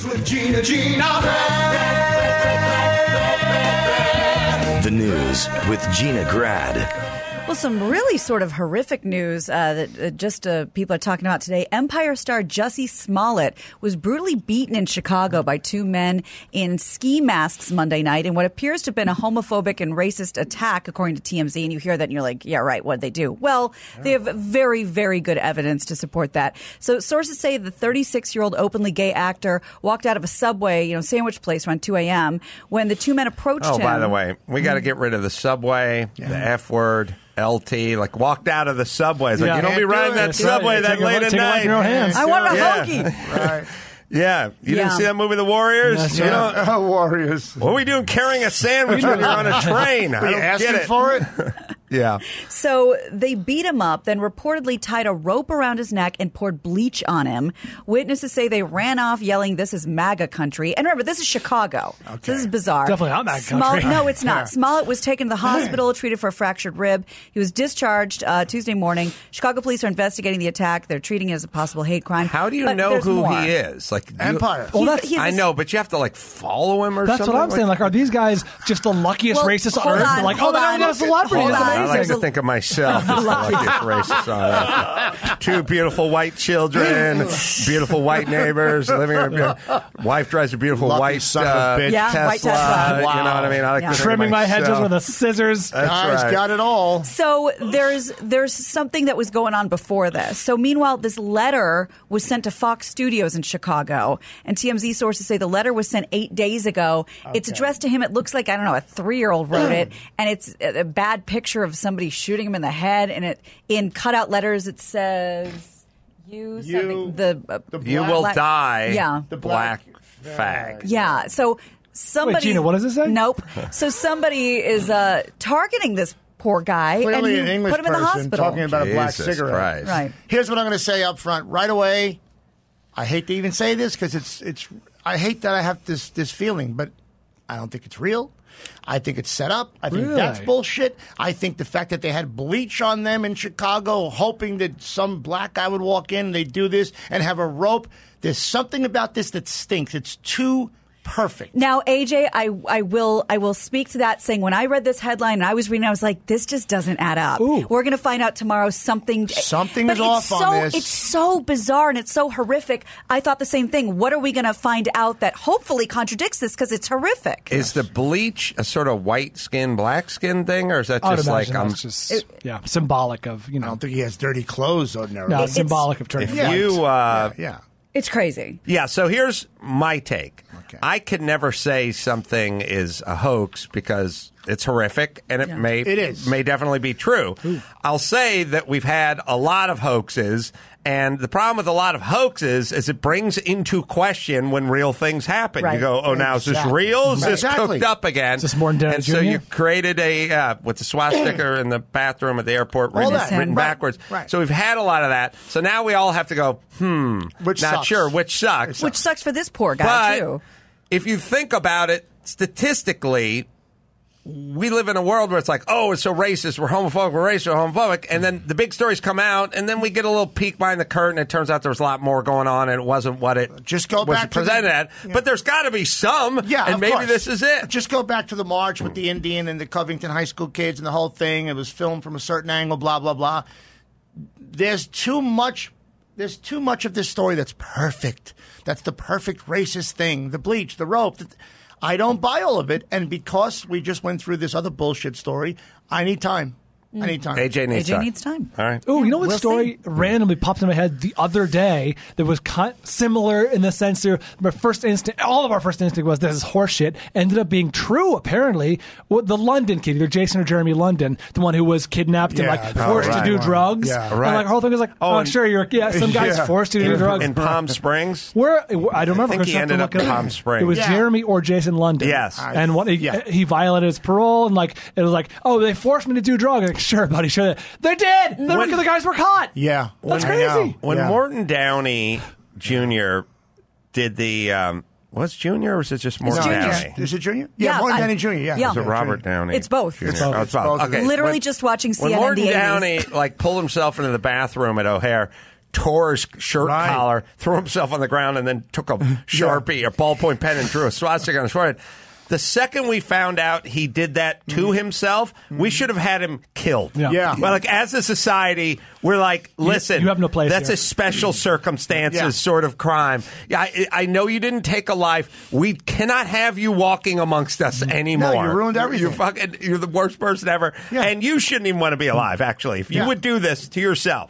News with Gina. The News with Gina Grad. Well, some really sort of horrific news that people are talking about today. Empire star Jussie Smollet was brutally beaten in Chicago by two men in ski masks Monday night in what appears to have been a homophobic and racist attack, according to TMZ. And you hear that and you're like, yeah, right, what'd they do? Well, they have very, very good evidence to support that. So sources say the 36-year-old openly gay actor walked out of a Subway, sandwich place around 2 a.m. when the two men approached him. Oh, by the way, we got to get rid of the Subway, the F word. LT, walked out of the subway. It's like, you don't be riding that subway that late at night. I want a hoagie. Right. Yeah. You didn't see that movie, The Warriors? Warriors. What are we doing carrying a sandwich when you're on a train? Were you asking for it? Yeah. So they beat him up, then reportedly tied a rope around his neck and poured bleach on him. Witnesses say they ran off yelling, "This is MAGA country." And remember, this is Chicago. Okay. So this is bizarre. Definitely not MAGA country. No, it's not. Smollett was taken to the hospital, treated for a fractured rib. He was discharged Tuesday morning. Chicago police are investigating the attack. They're treating it as a possible hate crime. How do you know who he is? Empire. I know, but you have to follow him or something. That's what I'm saying. Are these guys just the luckiest racists on earth? They're like, oh, I got a celebrity. It's amazing. I like to think of myself as the luckiest racist on earth. Two beautiful white children, beautiful white neighbors, wife drives a beautiful white son of a bitch. Yeah, Tesla. white Tesla. Wow. You know what I mean? I like to trimming my hedges with a scissors. Guys got it all. So there's something that was going on before this. So meanwhile, this letter was sent to Fox Studios in Chicago, and TMZ sources say the letter was sent 8 days ago. Okay. It's addressed to him. It looks like, I don't know, a 3-year-old wrote it, and it's a bad picture of somebody shooting him in the head, and in cutout letters it says you will die. Yeah, the black fag. Yeah. So somebody. Wait, Gina, what does it say? Nope. So somebody is targeting this poor guy. Clearly and an English put him in the person hospital. talking about a black cigarette. Christ. Right. Here's what I'm going to say up front right away. I hate to even say this because it's. I hate that I have this feeling, but I don't think it's real. I think it's set up. I think that's bullshit. I think the fact that they had bleach on them in Chicago, hoping that some black guy would walk in and they'd do this and have a rope. There's something about this that stinks. It's too perfect. Now, AJ, I will speak to that, saying when I read this headline and I was reading, I was like, this just doesn't add up. Ooh. We're going to find out tomorrow something is off on this. It's so bizarre and it's so horrific. I thought the same thing. What are we going to find out that hopefully contradicts this, because it's horrific? Is the bleach a sort of white skin, black skin thing, or is that just symbolic of, I don't think he has dirty clothes ordinarily. No, it's symbolic of turning white. It's crazy. Yeah, so here's my take. Okay. I could never say something is a hoax because it's horrific, and it may definitely be true. Ooh. I'll say that we've had a lot of hoaxes, and the problem with a lot of hoaxes is it brings into question when real things happen. Right. You go, now is this real? Is this cooked up again? Is this more than And so you created with the swastika in the bathroom at the airport written backwards. Right. So we've had a lot of that. So now we all have to go, which not sucks. sure, which sucks. Which sucks for this poor guy, too. If you think about it, statistically, we live in a world where it's like, oh, it's so racist, we're homophobic, we're racist, we're homophobic, and then the big stories come out, and then we get a little peek behind the curtain, and it turns out there was a lot more going on, and it wasn't what it was presented at. But there's got to be some, and maybe this is it. Just go back to the march with the Indian and the Covington High School kids and the whole thing. It was filmed from a certain angle, blah, blah, blah. There's too much of this story that's perfect. That's the perfect racist thing. The bleach, the rope. I don't buy all of it. And because we just went through this other bullshit story, I need time. I need time. AJ needs time. All right. Oh, you know what story randomly popped in my head the other day that was similar in the sense that all of our first instinct was this is horseshit. Ended up being true, apparently. The London kid, either Jason or Jeremy London, the one who was kidnapped and forced to do drugs. Yeah, right. And our whole thing was like, some guy's forced to do drugs. In Palm Springs? I don't remember. I think he ended up in Palm Springs. It was Jeremy or Jason London. Yes. And he violated his parole, and it was like, oh, they forced me to do drugs. Like, sure, buddy, sure. They did! The guys were caught! Yeah. That's crazy. When Morton Downey Jr. did the... was Junior or was it just Morton Downey? Is it Junior? Yeah, Morton Downey Jr., Is it Robert Downey? It's both. Jr.? It's both. Okay. Literally just watching CNN when Morton in the 80s. Downey pulled himself into the bathroom at O'Hare, tore his shirt collar, threw himself on the ground, and then took a Sharpie or ballpoint pen and drew a swastika on his forehead. The second we found out he did that to himself, we should have had him killed. Yeah. Well, like as a society, we're like, listen, you have no place that's here. a special circumstances sort of crime. Yeah, I know you didn't take a life. We cannot have you walking amongst us anymore. No, you ruined everything. You're the worst person ever. Yeah. And you shouldn't even want to be alive, actually. If you would do this to yourself.